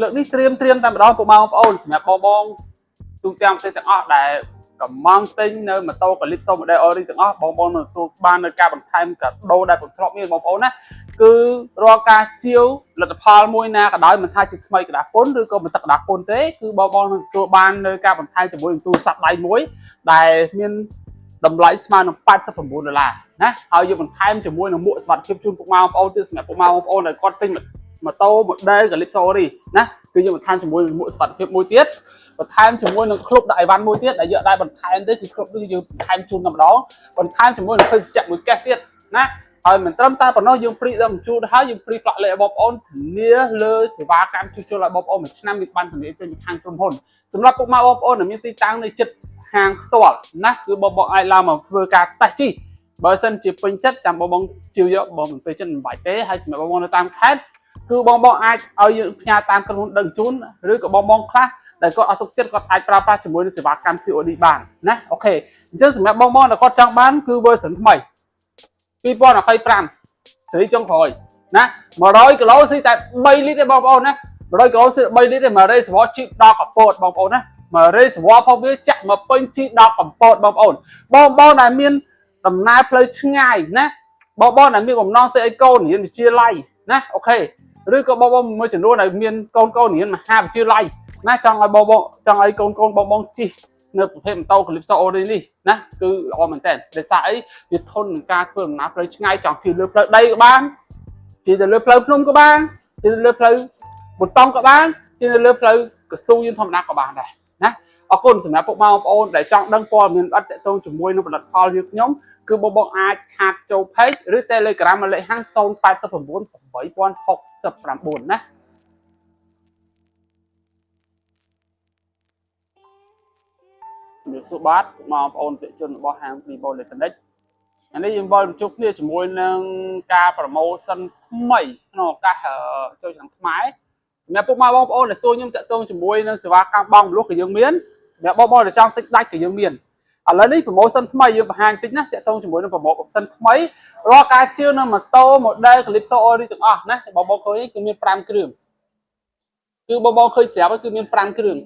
lượngនេះត្រៀមតែម្ដងពុកម៉ែបងប្អូនសម្រាប់បងទូទាំងប្រទេសទាំងអស់ដែលកំងទិញនៅម៉ូតូ Calypso model ori ទាំងអស់បងនឹងទទួលបាននៅការបន្ថែមកាដូដែលผมធ្លាប់មានបងប្អូនណាគឺរាល់ការជាវលទ្ធផលមួយណាក៏ដោយមិនថាជាថ្មីกระดาษពុនឬក៏មិនទឹកกระดาษពុនទេគឺបងនឹងទទួលបាននៅការបន្ថែមជាមួយនឹងទូរស័ព្ទដៃមួយដែលមានតម្លៃស្មើនឹង$89ណាហើយយើងបន្ថែមជាមួយនឹងមួកសុវត្ថិភាពជូនពុកម៉ែបងប្អូនទៀតសម្រាប់ពុកម៉ែបងប្អូនដែលគាត់ទិញម៉ូតូ model Calypso ori ណាគឺយើងបន្ថែមជាមួយនឹងមួកសុវត្ថិភាពមួយទៀតបន្ថែមជាមួយនឹងក្លុបដាក់អីវ៉ាន់មួយទៀតដែលយើងអាចបន្ថែមទេគឺក្លុបនេះយើងបន្ថែមជូនតែម្ដងបន្ថែមជាមួយនឹងភេសជ្ជៈមួយកេសទៀតណាហើយមិនត្រឹមតែប៉ុណ្ណោះយើងព្រីដល់បញ្ជូនហើយយើងព្រីផ្លាក់លេខឲ្យបងប្អូនធានាលើសេវាកម្មជួសជុលឲ្យបងប្អូនមួយឆ្នាំមានបានធានាចេញពីខាងក្រុមហ៊ុនសម្រាប់ពុកម៉ែបងប្អូនដែលមានទីតាំងនៅជិតហាងផ្ទាល់ណាគឺបងអាចឡើងមកធ្វើការតេស្តជីបើសិនជាពេញចិត្តចាំបងជឿយកបងមិនពេញចិត្តមិនបាច់ទេហើយសម្រាប់បងនៅតាមខេត្តគឺបងអាចឲ្យយើងផ្ញើតាមក្រុមហ៊ុនដឹកជញ្ជូនឬក៏បងខ្លះដែលគាត់អត់ទុកចិត្តគាត់អាចប្រើប្រាស់ជាមួយនឹងសេវាកម្ម COD បានណាអូខេអញ្ចឹងសម្រាប់បងដែលគាត់ចង់បានគឺ version ថ្មី2025សេរីចុងក្រោយណា100គីឡូស៊ីតែ3លីត្រទេបងប្អូនណា100គីឡូស៊ី3លីត្រទេមករេសវ៉ជីដល់កពតបងប្អូនណាមករេសវ៉ផងវាចាក់មកពេញជីដល់កពតបងប្អូនបងដែលមានដំណើរផ្លូវឆ្ងាយណាបងដែលមានបំណងទៅឲ្យកូនរៀនវិទ្យាល័យណាអូខេឬក៏បងមួយចំនួនដែលមានកូនរៀនមហាវិទ្យាល័យណាចង់ឲ្យចង់ឲ្យកូនបងជិះនៅប្រភេទម៉ូតូ Calypso ori នេះណាគឺល្អមែនតើដោយសារអីវាធន់នឹងការធ្វើដំណើរផ្លូវឆ្ងាយចង់ជិះលើផ្លូវដីក៏បានជិះទៅលើផ្លូវភ្នំក៏បានជិះទៅលើផ្លូវប៊ូតុងក៏បានជិះទៅលើផ្លូវកស៊ូយើងធម្មតាក៏បានដែរណាអរគុណសម្រាប់ពុកម៉ែបងប្អូនដែលចង់ដឹងព័ត៌មានអត់តកតងជាមួយនឹងផលិតផលយើងខ្ញុំគឺបងអាចឆាតចូល page ឬ Telegram មកលេខហាង089 8069ណាវាសុបាទបងប្អូនប្រជាជនរបស់ហាង Vivo Electronic អានេះយើងវិលជួបគ្នាជាមួយនឹងការ promotion ថ្មីក្នុងឱកាសចូលឆ្នាំខ្មែរសម្រាប់ពុកម៉ែបងប្អូនដែលសួរខ្ញុំតាក់ទងជាមួយនឹងសេវាកម្មបងមលុះក៏យើងមានសម្រាប់បងដែលចង់ទិញដាច់ក៏យើងមានឥឡូវនេះ promotion ថ្មីយើងបង្ហាញតិចណាតាក់ទងជាមួយនឹង promotion ថ្មីរាល់ការជឿនៅម៉ូតូ model Calypso ori ទាំងអស់ណាបងឃើញគឺមាន5គ្រឿងគឺបងឃើញស្រាប់គឺមាន5គ្រឿង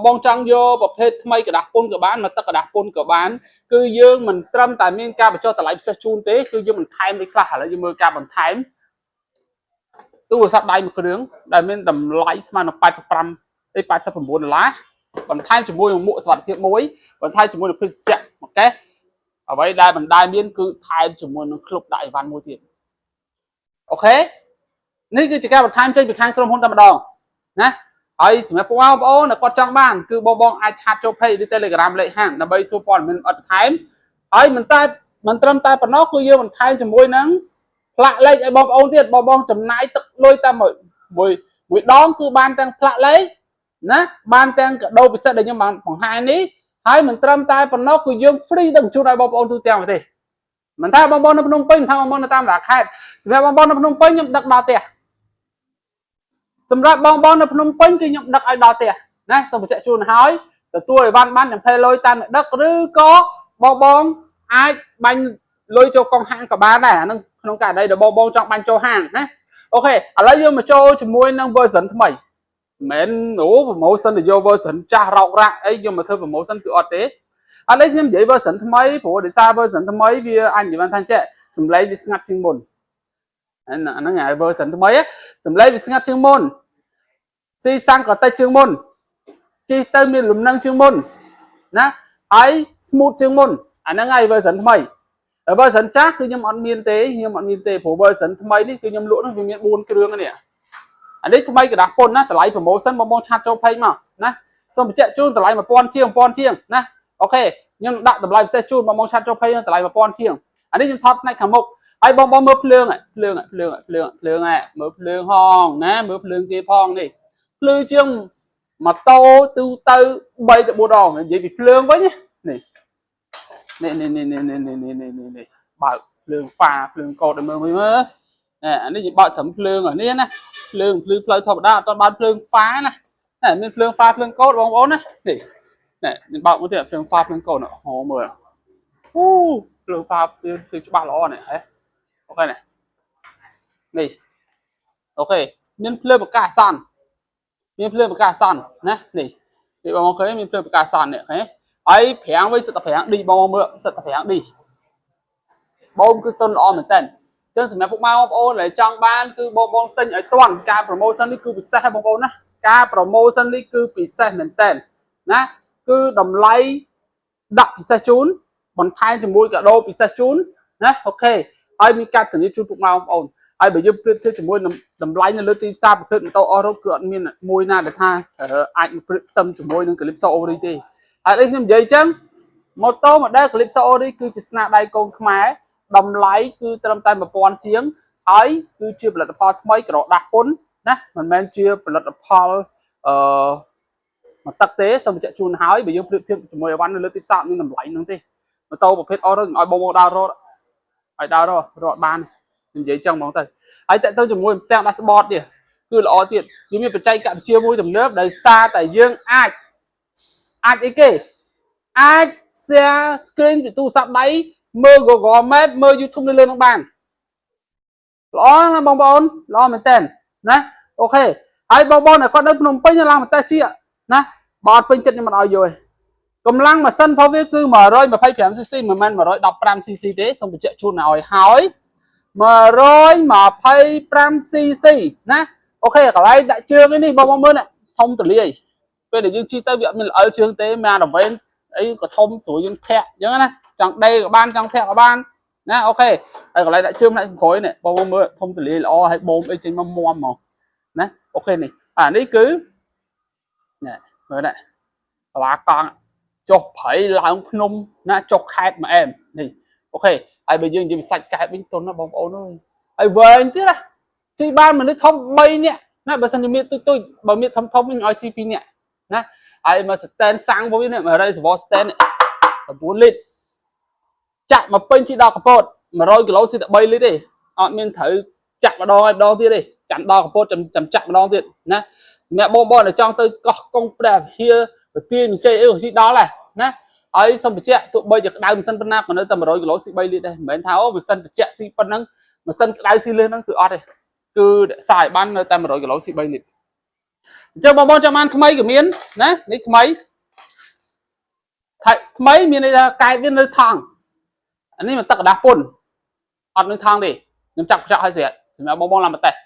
បងចង់យកប្រភេទថ្មីกระดาษពុនក៏បានមកទឹកกระดาษពុនក៏បានគឺយើងមិនត្រឹមតែមានការបញ្ចុះតម្លៃពិសេសជូនទេគឺយើងបន្ថែមអីខ្លះឥឡូវយើងមើលការបន្ថែមទូរស័ព្ទដៃមួយគ្រឿងដែលមានតម្លៃស្មើនឹង$89បន្ថែមជាមួយនឹងមួកសុវត្ថិភាពមួយបន្ថែមជាមួយនឹងភេសជ្ជៈអូខេអ្វីដែលមិនដែលមានគឺថែមជាមួយនឹងក្លុបដាក់អីវ៉ាន់មួយទៀតអូខេនេះគឺជាការបន្ថែមចេញពីខាងក្រុមហ៊ុនតែម្ដងណាហើយសម្រាប់បងប្អូនដែលគាត់ចង់បានគឺបងអាចឆាតចូល page ឬ Telegram លេខហាងដើម្បីសួរព័ត៌មានអត់បន្ថែមហើយមិនត្រឹមតែប៉ុណ្ណោះគឺយើងបន្ថែមជាមួយនឹងផ្លាកលេខឲ្យបងប្អូនទៀតបងចំណាយទឹកលុយតែមួយដងគឺបានទាំងផ្លាកលេខណាបានទាំងកាដូពិសេសដែលខ្ញុំបានបង្ហាញនេះហើយមិនត្រឹមតែប៉ុណ្ណោះគឺយើង free ទៅបញ្ជូនឲ្យបងប្អូនទូទាំងប្រទេសមិនថាបងប្អូននៅភ្នំពេញមិនថាបងប្អូននៅតាមខេត្តសម្រាប់បងប្អូននៅភ្នំពេញខ្ញុំដឹកដល់ផ្ទះសម្រាប់បងប្អូននៅភ្នំពេញគឺខ្ញុំដឹកឲ្យដល់ផ្ទះណាសូមបញ្ជាក់ជូនហើយទទួលឲ្យបានខ្ញុំផ្លេលុយតាមដឹកឬក៏បងអាចបាញ់លុយចូលកងហាងក៏បានដែរអានឹងក្នុងករណីដែលបងចង់បាញ់ចូលហាងណាអូខេឥឡូវយើងមកចូលជាមួយនឹង version ថ្មីមិនអូ promotion ទៅយក version ចាស់រោករាក់អីយើងមកធ្វើ promotion គឺអត់ទេឥឡូវខ្ញុំនិយាយ version ថ្មីព្រោះដោយសារ version ថ្មីវាអញនិយាយបានថាចេះសម្លេងវាស្ងាត់ជាងមុនអាហ្នឹងហើយ version ថ្មីសម្លេងវាស្ងាត់ជាងមុនស៊ីសាំងក៏តិចជាងមុនជិះទៅមានលំនឹងជាងមុនណាហើយ smooth ជាងមុនអាហ្នឹងហើយ version ថ្មីហើយ version ចាស់គឺខ្ញុំអត់មានទេព្រោះ version ថ្មីនេះគឺខ្ញុំលក់នោះវាមាន4គ្រឿងនេះអានេះថ្មីกระดาษពុនណាតម្លៃ promotion បងឆាតចូល page មកណាសូមបញ្ជាក់ជូនតម្លៃ1000ជាងណាអូខេខ្ញុំដាក់តម្លៃពិសេសជូនបងឆាតចូល page តម្លៃ1000ជាងអានេះខ្ញុំថតផ្នែកខាងមុខហើយបងមើលភ្លើងមើលភ្លើងហងណាមើលភ្លើងគេផងនេះភ្លឺជាងម៉ូតូទូទៅ3ទៅ4ដងនិយាយពីភ្លើងវិញនេះបើកភ្លើងហ្វាភ្លើងកោតឲ្យមើលអានេះនិយាយបើកត្រឹមភ្លើងនេះណាភ្លើងភ្លឺផ្លូវធម្មតាអត់បានភ្លើងហ្វាណាមានភ្លើងហ្វាភ្លើងកោតបងប្អូនណានេះខ្ញុំបើកមកទៀតភ្លើងហ្វាភ្លើងកោតហោមើលអូភ្លើងហ្វាភ្លើងច្បាស់ល្អនេះហ៎អូខេនេះអូខេមានភ្លើងប្រកាសអាសន្ន មានភ្លើងប្រកាសអាសន្នណានេះបងឃើញមានភ្លើងប្រកាសអាសន្ននេះឃើញហើយប្រាំងវិញសិតតែប្រាំងឌីបងមើលសិតតែប្រាំងឌីបូមគឺទុនល្អមែនតើចឹងសម្រាប់ពុកម៉ែបងប្អូនដែលចង់បានគឺបងទិញឲ្យទាន់ការ promotion នេះគឺពិសេសបងប្អូនណាការ promotion នេះគឺពិសេសមែនតើណាគឺតម្លៃដាក់ពិសេសជូនបន្ថែមជាមួយកាដូពិសេសជូនណាអូខេហើយមានការធានាជូនពុកម៉ែបងប្អូនហើយបើយើងប្រៀបធៀបជាមួយតម្លៃនៅលើទីផ្សារប្រភេទម៉ូតូអស់រ៉ូតគឺអត់មានមួយណាដែលថាអាចប្រៀបផ្ទឹមជាមួយនឹង Calypso Ori ទេហើយដូចខ្ញុំនិយាយអញ្ចឹងម៉ូតូ model Calypso Ori គឺជាស្នាដៃកូនខ្មែរតម្លៃគឺត្រឹមតែ 1000 ជាងហើយគឺជាផលិតផលថ្មីក្រដាស់ពុនណាមិនមែនជាផលិតផលមកទឹកទេសូមបញ្ជាក់ជូនហើយបើយើងប្រៀបធៀបជាមួយអីវ៉ាន់នៅលើទីផ្សារមានតម្លៃហ្នឹងទេម៉ូតូប្រភេទអស់រ៉ូតឲ្យបងដើររត់ឲ្យដើររត់បាននិយាយចឹងហ្មងទៅហើយតើទៅជាមួយផ្ទាំង dashboard នេះគឺល្អទៀតវាមានបច្ចេកវិទ្យាមួយទំនើបដោយសារតែយើងអាចអីគេអាច share screen ពីទូរស័ព្ទដៃមើល Google Map មើល YouTube នៅលើនោះបានល្អណាស់បងប្អូនល្អមែនតើណាអូខេហើយបងប្អូនគាត់នៅភ្នំពេញឡើងមកតេស្តជាណាបើអត់ពេញចិត្តខ្ញុំមិនឲ្យយកទេកម្លាំងម៉ាស៊ីនរបស់វាគឺ 125cc មិនមែន 115cc ទេសូមបញ្ជាក់ជូនឲ្យហើយ 125cc ណាអូខេកន្លែងដាក់ជើងនេះបងមើលណាធំទូលាយពេលដែលយើងជិះទៅវាអត់មានល្អិលជើងទេមានអាវែងអីក៏ធំស្រួលយើងធាក់អញ្ចឹងណាចង់ដេកក៏បានចង់ធាក់ក៏បានណាអូខេហើយកន្លែងដាក់ជើងផ្នែកក្រោយនេះបងមើលធំទូលាយល្អហើយបូមអីចេញមកមាំហ្មងណាអូខេនេះអានេះគឺនេះមើលណាកលាកង់ចុះព្រៃឡើងភ្នំណាចុះខេត្តមកអែមនេះអូខេហើយបើយើងនិយាយវិសាច់កែបវិញទុនណាបងប្អូនអើយហើយវែងទៀតណាជីបានមនុស្សធំ3នាក់ណាបើសិនជាមានទុយបើមានធំវិញឲ្យជី2នាក់ណាហើយមក stand សាំងវិញនេះ100 stand 9លីត្រចាក់មកពេញជីដល់កពត100គីឡូស៊ីតែ3លីត្រទេអត់មានត្រូវចាក់ម្ដងហើយម្ដងទៀតទេចាំដល់កពតចាំចាក់ម្ដងទៀតណាសម្រាប់បងដែលចង់ទៅកោះកុងព្រះវិហារប្រទានជ័យអីក៏ជីដល់ដែរណាហើយសំបញ្ជាក់ទោះបីជាក្តៅម៉ាស៊ីនប៉ុណ្ណាក៏នៅតែ100គីឡូស៊ី3លីត្រដែរមិនមែនថាអូម៉ាស៊ីនបញ្ជាក់ស៊ីប៉ុណ្ណឹងម៉ាស៊ីនក្តៅស៊ីលឿនហ្នឹងគឺអត់ទេគឺរក្សាឲ្យបាននៅតែ100គីឡូស៊ី3លីត្រអញ្ចឹងបងប្អូនចាំបានថ្មីក៏មានណានេះថ្មីមានន័យថាកែបវានៅថង់អានេះមកទឹកកដាស់ពុនអត់នឹងថង់ទេខ្ញុំចាប់កញ្ចក់ឲ្យស្រាប់សម្រាប់បងប្អូនឡើងមកតេស្ត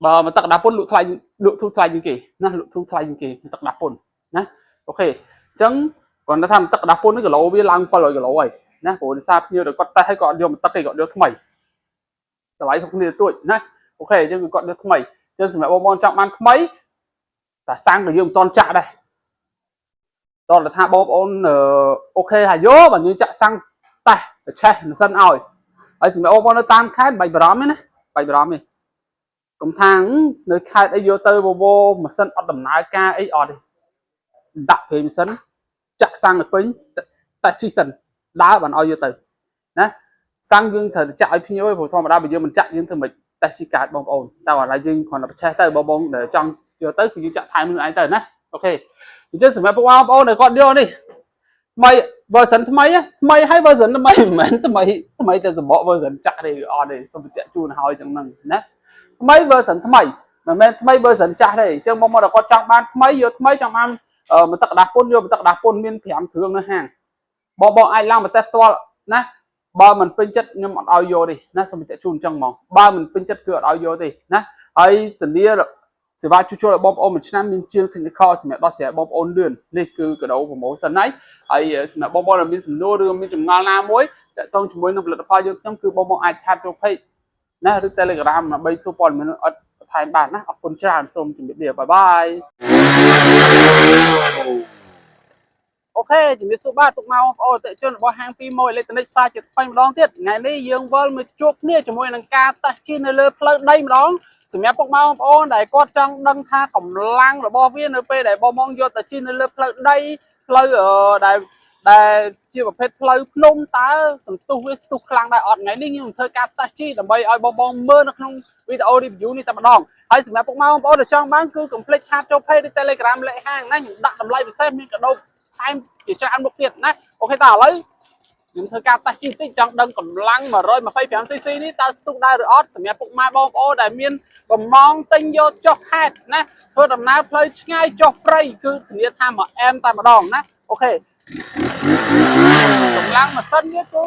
បើមកទឹកកដាស់ពុនលក់ថ្លៃលក់ធូរថ្លៃជាងគេណាលក់ធូរថ្លៃជាងគេទឹកកដាស់ពុនណាអូខេអញ្ចឹងគាត់ថាទឹកកដាស់ពុននេះគីឡូវាឡើង700គីឡូហើយណាព្រោះដោយសារភ្ញៀវដែលគាត់តេស្តឲ្យគាត់យកមកទឹកទេគាត់យកថ្មីតម្លៃគ្រប់គ្នាទួចណាអូខេអញ្ចឹងគឺគាត់យកថ្មីអញ្ចឹងសម្រាប់បងប្អូនចង់បានថ្មីតែសាំងក៏យើងមិនតន់ចាក់ដែរតើថាបងប្អូនអូខេហើយយកបើយើងចាក់សាំងតេស្តប្រឆេះម៉ាស៊ីនឲ្យហើយសម្រាប់បងប្អូននៅតាមខេត្តបាច់បារម្ភទេណាបាច់បារម្ភទេកុំថានៅខេត្តអីយកទៅបបោម៉ាស៊ីនអត់ដំណើរការអីអត់ទេដាក់ព្រេងម៉ាស៊ីនចាក់សាំងទៅពេញតេស្តជីសិនដើរបានឲ្យយកទៅណាសាំងយើងត្រូវចាក់ឲ្យភ្ញៀវឯងព្រោះធម្មតាបើយើងមិនចាក់យើងធ្វើមិនតេស្តជីកើតបងប្អូនតែឥឡូវយើងគ្រាន់តែប្រឆេះទៅបងដែលចង់យកទៅគឺយើងចាក់ថែមនឹងឯងទៅណាអូខេអញ្ចឹងសម្រាប់បងប្អូនដែលគាត់យកនេះថ្មី version ថ្មីហើយ version ថ្មីមិនមែនថ្មីតែសម្បក version ចាក់ទេអត់ទេសូមបញ្ជាក់ជូនឲ្យចឹងហ្នឹងណាថ្មី version ថ្មីមិនមែនថ្មី version ចាស់ទេអញ្ចឹងបងប្អូនដែលគាត់ចង់បានថ្មីយកថ្មីចង់បានមកទឹកកដាស់ពុនយកមកទឹកកដាស់ពុនមាន5គ្រឿងនៅហាងបងអាចឡើងមកតេស្តផ្ទាល់ណាបើមិនពេញចិត្តខ្ញុំអត់ឲ្យយកទេណាសូមបញ្ជាក់ជូនអញ្ចឹងហ្មងបើមិនពេញចិត្តគឺអត់ឲ្យយកទេណាហើយធានាសេវាជួសជុលឲ្យបងប្អូនមួយឆ្នាំមានជាង technical សម្រាប់ដោះស្រាយបងប្អូនលឿននេះគឺកាដូ promotion ហើយសម្រាប់បងប្អូនដែលមានសំណួរឬមានចម្ងល់ណាមួយតាក់ទងជាមួយនឹងផលិតផលយើងខ្ញុំគឺបងប្អូនអាចឆាតចូល page ណាឬ Telegram ដើម្បីសួរព័ត៌មានអត់បន្ថែមបានណាអរគុណច្រើនសូមជម្រាបលាបាយបាយអូខេជំរាបសួរបាទពុកម៉ែបងប្អូនអតិថិជនរបស់ហាង2ម៉ូអេឡិចត្រូនិកសាជាថ្មីម្ដងទៀតថ្ងៃនេះយើងវិលមកជួបគ្នាជាមួយនឹងការតេស្តជិះនៅលើផ្លូវដីម្ដងសម្រាប់ពុកម៉ែបងប្អូនដែលគាត់ចង់ដឹងថាកម្លាំងរបស់វានៅពេលដែលបងយកទៅជិះនៅលើផ្លូវដីផ្លូវដែលជាប្រភេទផ្លូវភ្នំតើសន្ទុះវាស្ទុះខ្លាំងដែរអត់ថ្ងៃនេះខ្ញុំធ្វើការតេស្តជិះដើម្បីឲ្យបងមើលនៅក្នុងវីដេអូ review នេះតែម្ដងហើយសម្រាប់ពុកម៉ែបងប្អូនដែលចង់បានគឺកុំភ្លេចឆាតចូល page ឬ Telegram លេខហាងណាខ្ញុំដាក់តម្លៃពិសេសមានកាដូថែមជាច្រើនមុខទៀតណាអូខេតើឥឡូវ ខ្ញុំធ្វើការតេស្តតិចចង់ដឹងកម្លាំង 125cc នេះតើស្ទុះដែរឬអត់សម្រាប់ពុកម៉ែបងប្អូនដែលមានបំណងទិញយកចុះខេត្តណាធ្វើដំណើរផ្លូវឆ្ងាយចុះព្រៃគឺធានាថា1អែមតែម្ដងណាអូខេកម្លាំងម៉ាស៊ីននេះគឺ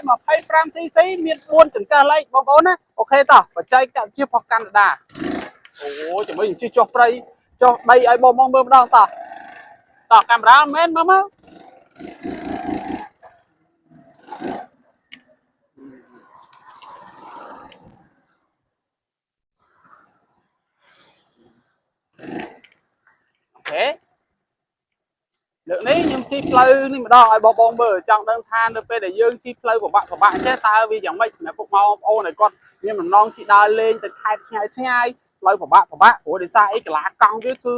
125cc មាន4ចង្កឹះលេខបងប្អូនណាអូខេតោះបច្ចេកវិទ្យាផុសកាណាដាអូជាមួយជិះចុះព្រៃចុះដីឲ្យបងមើលម្ដងតោះកាមេរ៉ាមែនមើលអូខេលើកនេះខ្ញុំជិះផ្លូវនេះម្ដងឲ្យបងមើលចង់ដឹងថានៅពេលដែលយើងជិះផ្លូវពិបាកចេះតើវាយ៉ាងម៉េចសម្រាប់ពុកម៉ែបងប្អូនឲ្យគាត់មានបំណងជិះដើរលេងទៅខេត្តឆ្ងាយផ្លូវពិបាកព្រោះដោយសារអីកន្លះកង់វាគឺ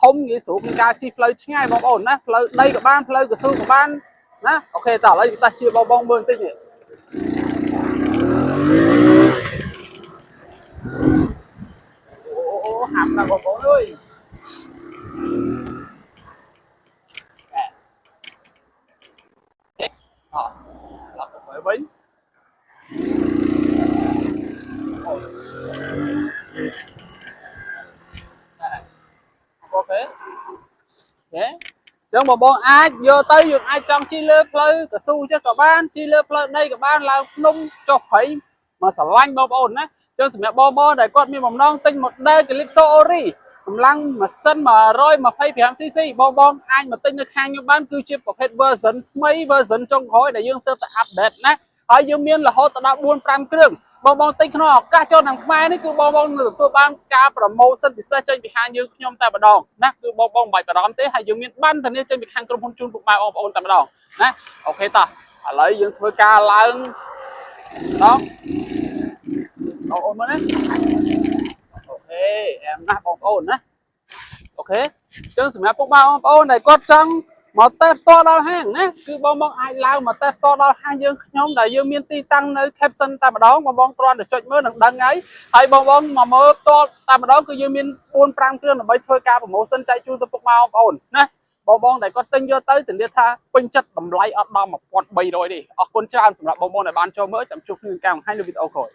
ធំងាយស្រួលក្នុងការជិះផ្លូវឆ្ងាយបងប្អូនណាផ្លូវដីក៏បានផ្លូវកស៊ូក៏បានណាអូខេតើឥឡូវតេស្តជាបងមើលបន្តិចនេះអូហាំណាបងប្អូនអើយឡប់ទៅវិញអូខេចឹងបងអាចយកទៅយើងអាចចង់ជិះលើផ្លូវកស៊ូចឹងក៏បានជិះលើផ្លូវដីក៏បានឡើងភ្នំចុះព្រៃមកស្រឡាញ់បងប្អូនណាចឹងសម្រាប់បងដែលគាត់មានបំណងទិញ model Calypso Ori កម្លាំងម៉ាស៊ីន 125cc បងអាចមកទិញនៅខាងខ្ញុំបានគឺជាប្រភេទ version ថ្មី version ចុងក្រោយដែលយើងទើបតែ update ណាហើយយើងមានរហូតដល់ 4-5 គ្រឿងបងទិញក្នុងឱកាសចូលឆ្នាំខ្មែរនេះគឺបងនឹងទទួលបានការ promotion ពិសេសចេញពីខាងយើងខ្ញុំតែម្ដងណាគឺបងមិនបាច់បារម្ភទេហើយយើងមានបានធានាចេញពីខាងក្រុមហ៊ុនជូនពុកម៉ែបងប្អូនតែម្ដងណាអូខេតោះឥឡូវយើងធ្វើការឡើងដល់បងប្អូនមើលណាអូខេអែមណាស់បងប្អូនណាអូខេចឹងសម្រាប់ពុកម៉ែបងប្អូនដែលគាត់ចង់មកតេស្តផ្ទាល់ដល់ហាងណាគឺបងអាចឡើងមកតេស្តផ្ទាល់ដល់ហាងយើងខ្ញុំដែលយើងមានទីតាំងនៅ Capson តែម្ដងបងគ្រាន់តែចុចមើលនឹងដឹងហើយបងមកមើលផ្ទាល់តែម្ដងគឺយើងមាន 4-5 គ្រឿងដើម្បីធ្វើការ promotion ចែកជូនទៅពុកម៉ែបងប្អូនណាបងដែលគាត់ទិញយកទៅធានាថាពេញចិត្តតម្លៃអត់ដល់ 1300ទេអរគុណច្រើនសម្រាប់បងដែលបានចូលមើលចាំជួបគ្នាក្នុងការបង្ហាញនៅវីដេអូក្រោយ